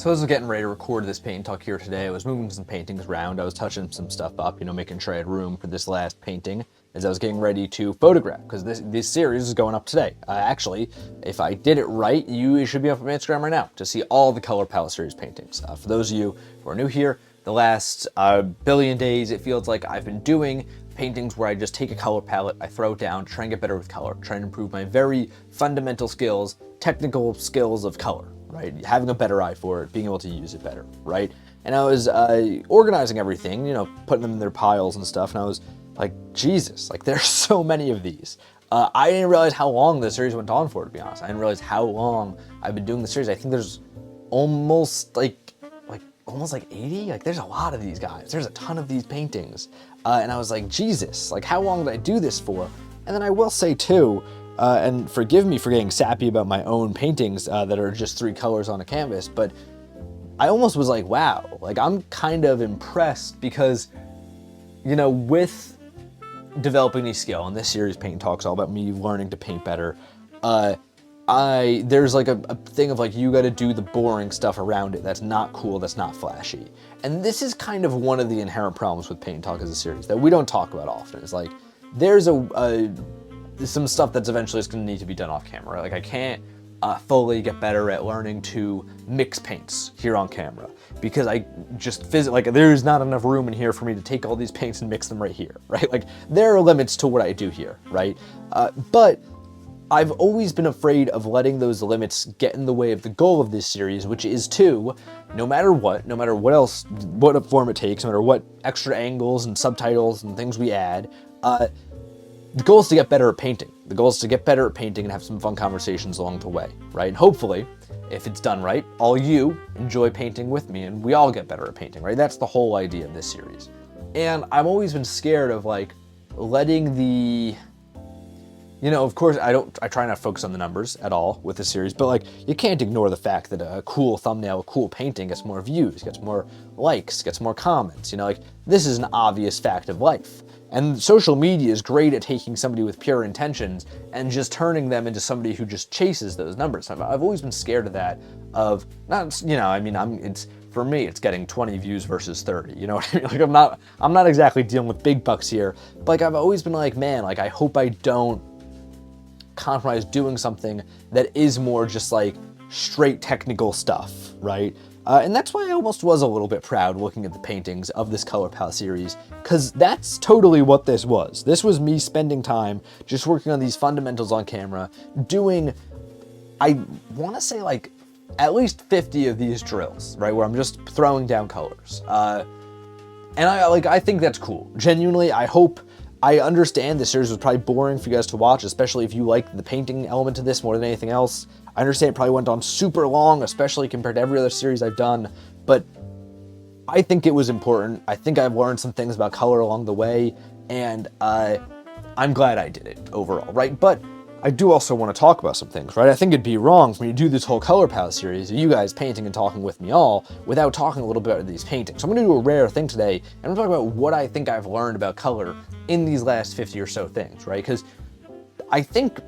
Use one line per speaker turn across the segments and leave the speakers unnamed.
So as I was getting ready to record this paint talk here today, I was moving some paintings around. I was touching some stuff up, making sure I had room for this last painting as I was getting ready to photograph, because this series is going up today. Actually, if I did it right, you should be up on my Instagram right now to see all the Color Palette series paintings. For those of you who are new here, the last billion days, it feels like I've been doing paintings where I just take a color palette, I throw it down, try and get better with color, try and improve my very fundamental skills, technical skills of color, right? Having a better eye for it, being able to use it better, right? And I was organizing everything, putting them in their piles and stuff, and I was like, Jesus, like there's so many of these. I didn't realize how long the series went on for, to be honest. I didn't realize how long I've been doing the series. I think there's almost like 80. Like there's a lot of these guys. There's a ton of these paintings. And I was like, Jesus, like how long did I do this for? And then I will say too, and forgive me for getting sappy about my own paintings that are just 3 colors on a canvas, but I almost was like, wow, like I'm kind of impressed because, with developing these skill, and this series Paint Talks all about me learning to paint better, there's like a thing of like, you got to do the boring stuff around it that's not cool, that's not flashy. And this is kind of one of the inherent problems with Paint Talk as a series that we don't talk about often. It's like, there's some stuff that's eventually just going to need to be done off camera, right? Like I can't fully get better at learning to mix paints here on camera because I just like there's not enough room in here for me to take all these paints and mix them right here, right? Like there are limits to what I do here, right? But I've always been afraid of letting those limits get in the way of the goal of this series, which is to, no matter what else, what form it takes, no matter what extra angles and subtitles and things we add, the goal is to get better at painting. The goal is to get better at painting and have some fun conversations along the way, right? And hopefully, if it's done right, all you enjoy painting with me and we all get better at painting, right? That's the whole idea of this series. And I've always been scared of like letting the, of course I try not to focus on the numbers at all with this series, but like you can't ignore the fact that a cool thumbnail, a cool painting gets more views, gets more likes, gets more comments, like this is an obvious fact of life. And social media is great at taking somebody with pure intentions and just turning them into somebody who just chases those numbers. I've always been scared of that, of not, it's, for me, it's getting 20 views versus 30, you know what I mean? Like I'm not exactly dealing with big bucks here, but like I've always been like, man, like I hope I don't compromise doing something that is more just like straight technical stuff, right? And that's why I almost was a little bit proud looking at the paintings of this Color Palette series, because that's totally what this was. This was me spending time just working on these fundamentals on camera, doing, I want to say like at least 50 of these drills, right, where I'm just throwing down colors. And I think that's cool. Genuinely, I understand this series was probably boring for you guys to watch, especially if you like the painting element to this more than anything else. I understand it probably went on super long, especially compared to every other series I've done, but I think it was important. I think I've learned some things about color along the way, and I'm glad I did it overall, right? But I do also want to talk about some things, right? I think it'd be wrong for me to do this whole Color Palette series, you guys painting and talking with me all, without talking a little bit about these paintings. So I'm going to do a rare thing today, and I'm going to talk about what I think I've learned about color in these last 50 or so things, right? Because I think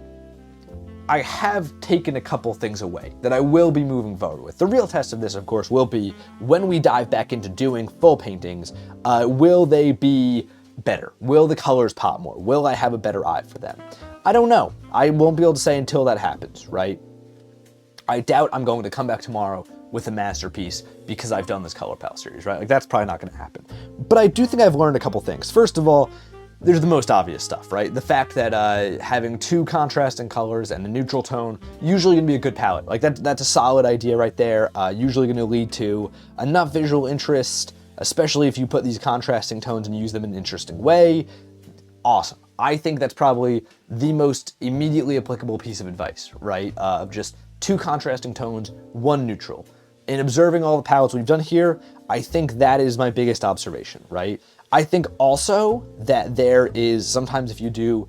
I have taken a couple things away that I will be moving forward with. The real test of this, of course, will be when we dive back into doing full paintings, will they be better? Will the colors pop more? Will I have a better eye for them? I don't know. I won't be able to say until that happens, right? I doubt I'm going to come back tomorrow with a masterpiece because I've done this Color Palette series, right? Like that's probably not going to happen. But I do think I've learned a couple things. First of all, there's the most obvious stuff, right? The fact that having 2 contrasting colors and a neutral tone usually gonna be a good palette. Like that's a solid idea right there. Usually gonna lead to enough visual interest, especially if you put these contrasting tones and use them in an interesting way. Awesome. I think that's probably the most immediately applicable piece of advice, right? Of just 2 contrasting tones, 1 neutral. In observing all the palettes we've done here, I think that is my biggest observation, right? I think also that there is, sometimes if you do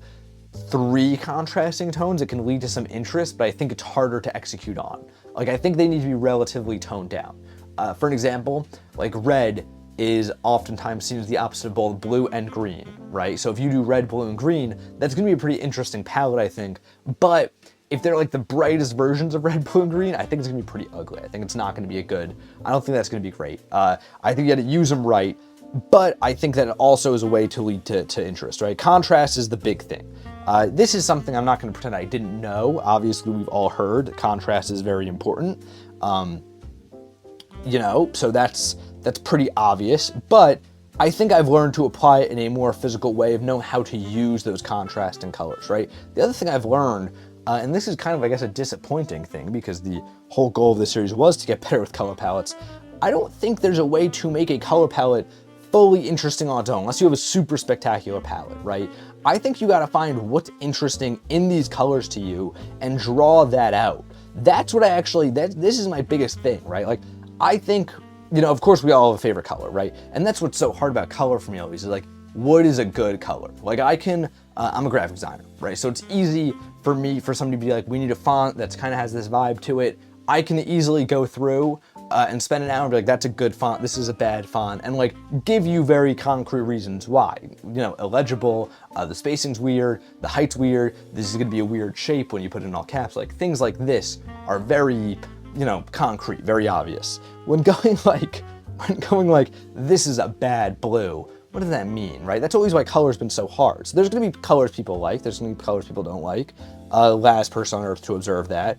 3 contrasting tones, it can lead to some interest, but I think it's harder to execute on. Like, I think they need to be relatively toned down. For an example, like red is oftentimes seen as the opposite of both blue and green, right? So if you do red, blue, and green, that's gonna be a pretty interesting palette, I think, but if they're like the brightest versions of red, blue, and green, I think it's gonna be pretty ugly. I think it's not gonna be I don't think that's gonna be great. I think you gotta use them right, but I think that it also is a way to lead to interest, right? Contrast is the big thing. This is something I'm not gonna pretend I didn't know. Obviously, we've all heard that contrast is very important. So that's pretty obvious, but I think I've learned to apply it in a more physical way of knowing how to use those contrasting colors, right? The other thing I've learned, and this is kind of, I guess, a disappointing thing because the whole goal of this series was to get better with color palettes. I don't think there's a way to make a color palette fully interesting on its own, unless you have a super spectacular palette, right? I think you gotta find what's interesting in these colors to you and draw that out. That's what this is my biggest thing, right? Like, I think, of course we all have a favorite color, right? And that's what's so hard about color for me always, is like, what is a good color? Like I'm a graphic designer, right? So it's easy for somebody to be like, we need a font that's kind of has this vibe to it. I can easily go through and spend an hour and be like, that's a good font, this is a bad font, and like give you very concrete reasons why. Illegible, the spacing's weird, the height's weird, this is gonna be a weird shape when you put it in all caps. Like things like this are very, concrete, very obvious. When going like, this is a bad blue, what does that mean, right? That's always why color's been so hard. So there's gonna be colors people like, there's gonna be colors people don't like. Last person on earth to observe that.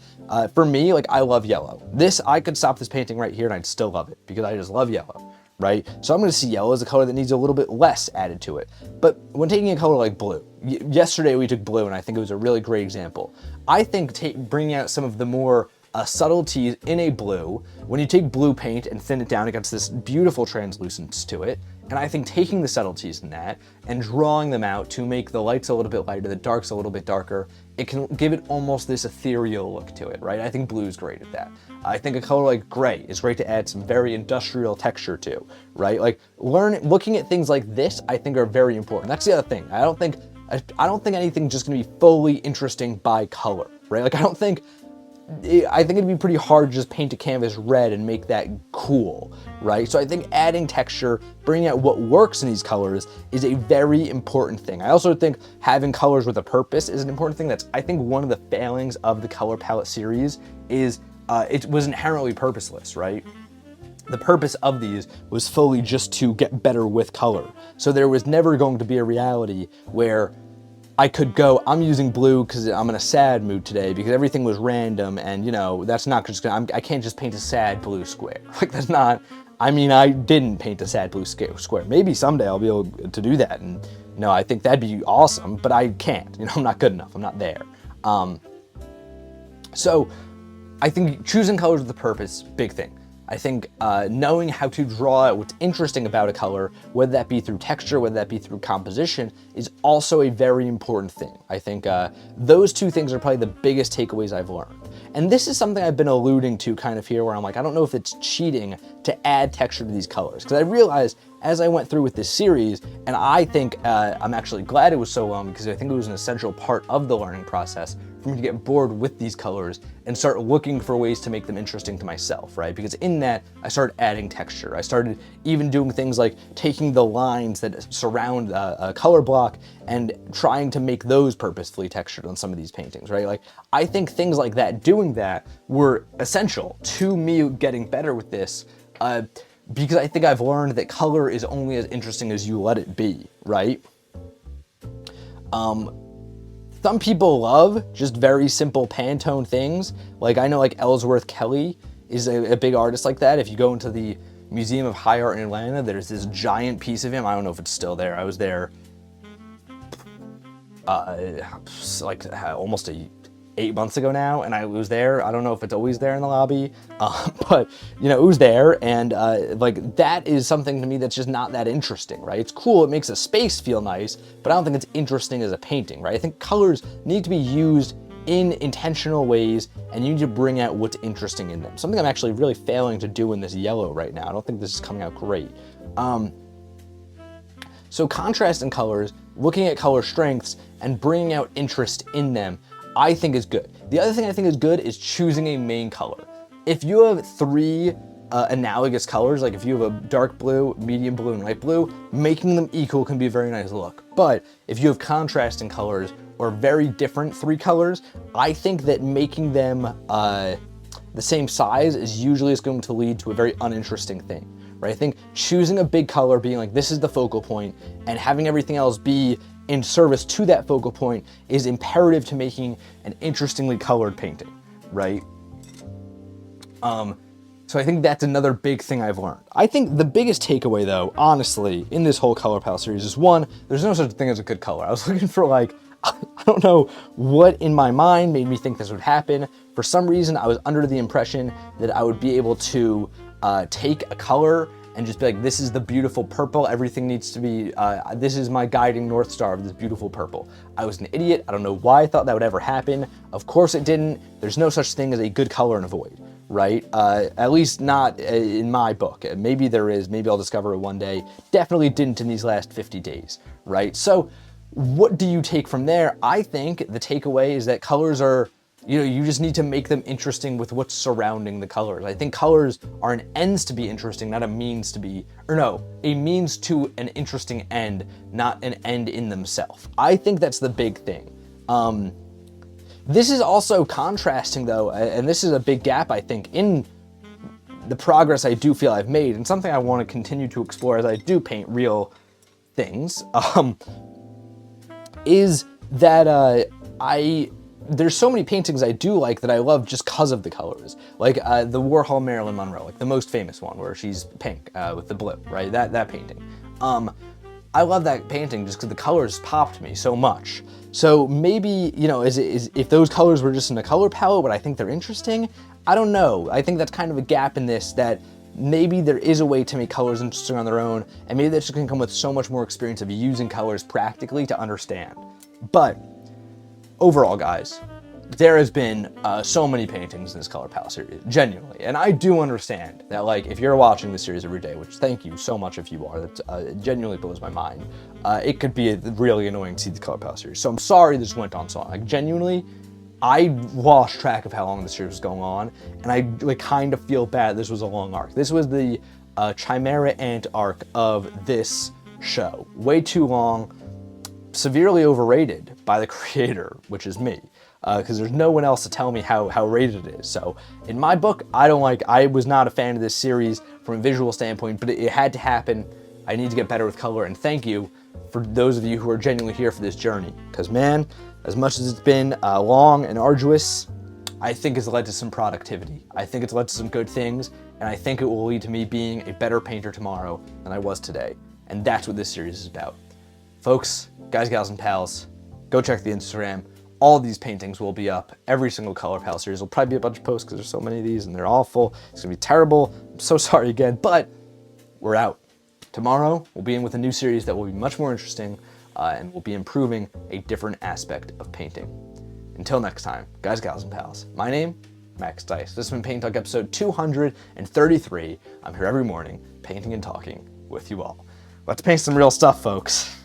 For me, like, I love yellow. I could stop this painting right here and I'd still love it because I just love yellow, right? So I'm gonna see yellow as a color that needs a little bit less added to it. But when taking a color like blue, yesterday we took blue and I think it was a really great example. I think bringing out some of the more subtleties in a blue, when you take blue paint and thin it down, it gets this beautiful translucence to it. And I think taking the subtleties in that and drawing them out to make the lights a little bit lighter, the darks a little bit darker, it can give it almost this ethereal look to it, right? I think blue is great at that. I think a color like gray is great to add some very industrial texture to, right? Like looking at things like this, I think are very important. That's the other thing. I don't think anything's just gonna be fully interesting by color, right? Like I think it'd be pretty hard to just paint a canvas red and make that cool, right? So I think adding texture, bringing out what works in these colors is a very important thing. I also think having colors with a purpose is an important thing. That's, I think, one of the failings of the color palette series is it was inherently purposeless, right? The purpose of these was fully just to get better with color. So there was never going to be a reality where I could go, I'm using blue because I'm in a sad mood today because everything was random and that's not just gonna, I can't just paint a sad blue square. Like that's not, I didn't paint a sad blue square. Maybe someday I'll be able to do that and I think that'd be awesome, but I can't, I'm not good enough, I'm not there. So I think choosing colors with a purpose, big thing. I think knowing how to draw out what's interesting about a color, whether that be through texture, whether that be through composition, is also a very important thing. I think those two things are probably the biggest takeaways I've learned. And this is something I've been alluding to kind of here where I'm like, I don't know if it's cheating to add texture to these colors. Because I realized as I went through with this series, and I think I'm actually glad it was so long because I think it was an essential part of the learning process for me to get bored with these colors and start looking for ways to make them interesting to myself, right? Because in that, I started adding texture. I started even doing things like taking the lines that surround a color block and trying to make those purposefully textured on some of these paintings, right? Like, I think things like that, doing that, were essential to me getting better with this, because I think I've learned that color is only as interesting as you let it be, right? Some people love just very simple Pantone things. Like I know like Ellsworth Kelly is a big artist like that. If you go into the Museum of High Art in Atlanta, there's this giant piece of him. I don't know if it's still there. I was there like almost 8 months ago now, and I was there. I don't know if it's always there in the lobby, but it was there, and like that is something to me that's just not that interesting, right? It's cool, it makes a space feel nice, but I don't think it's interesting as a painting, right? I think colors need to be used in intentional ways, and you need to bring out what's interesting in them. Something I'm actually really failing to do in this yellow right now. I don't think this is coming out great. So contrast in colors, looking at color strengths, and bringing out interest in them, I think is good. The other thing I think is good is choosing a main color. If you have 3 analogous colors, like if you have a dark blue, medium blue, and light blue, making them equal can be a very nice look. But if you have contrasting colors, or very different 3 colors, I think that making them the same size is usually going to lead to a very uninteresting thing, right? I think choosing a big color, being like, this is the focal point, and having everything else be in service to that focal point is imperative to making an interestingly colored painting, right? So I think that's another big thing I've learned. I think the biggest takeaway though, honestly, in this whole color palette series is one, there's no such thing as a good color. I was looking for like, I don't know what in my mind made me think this would happen. For some reason, I was under the impression that I would be able to take a color and just be like, this is the beautiful purple. Everything needs to be, this is my guiding North Star of this beautiful purple. I was an idiot. I don't know why I thought that would ever happen. Of course it didn't. There's no such thing as a good color in a void, right? At least not in my book. Maybe there is, maybe I'll discover it one day. Definitely didn't in these last 50 days, right? So what do you take from there? I think the takeaway is that colors are, you just need to make them interesting with what's surrounding the colors. I think colors are an ends to be interesting, not a means to be, or no, a means to an interesting end, not an end in themselves. I think that's the big thing. This is also contrasting though, and this is a big gap, I think, in the progress I do feel I've made, and something I want to continue to explore as I do paint real things, is that there's so many paintings I do like that I love just because of the colors. Like the Warhol Marilyn Monroe, like the most famous one where she's pink with the blue, right? That painting. I love that painting just because the colors popped me so much. So maybe, if those colors were just in a color palette, would I think they're interesting? I don't know. I think that's kind of a gap in this, that maybe there is a way to make colors interesting on their own, and maybe that's just gonna come with so much more experience of using colors practically to understand. But overall, guys, there has been so many paintings in this color palette series, genuinely. And I do understand that, like, if you're watching this series every day, which thank you so much if you are, that it genuinely blows my mind. It could be really annoying to see the color palette series. So I'm sorry this went on so long. Like, genuinely, I lost track of how long the series was going on, and I kind of feel bad this was a long arc. This was the Chimera Ant arc of this show. Way too long, severely overrated by the creator, which is me, because there's no one else to tell me how rated it is. So in my book, I was not a fan of this series from a visual standpoint, but it had to happen. I need to get better with color, and thank you for those of you who are genuinely here for this journey, because man, as much as it's been long and arduous, I think it's led to some productivity. I think it's led to some good things, and I think it will lead to me being a better painter tomorrow than I was today. And that's what this series is about. Folks, guys, gals, and pals, go check the Instagram. All of these paintings will be up. Every single color palette series will probably be a bunch of posts because there's so many of these and they're awful. It's gonna be terrible. I'm so sorry again, but we're out. Tomorrow, we'll be in with a new series that will be much more interesting, and we'll be improving a different aspect of painting. Until next time, guys, gals, and pals, my name, Max Dice. This has been Paint Talk episode 233. I'm here every morning, painting and talking with you all. Let's paint some real stuff, folks.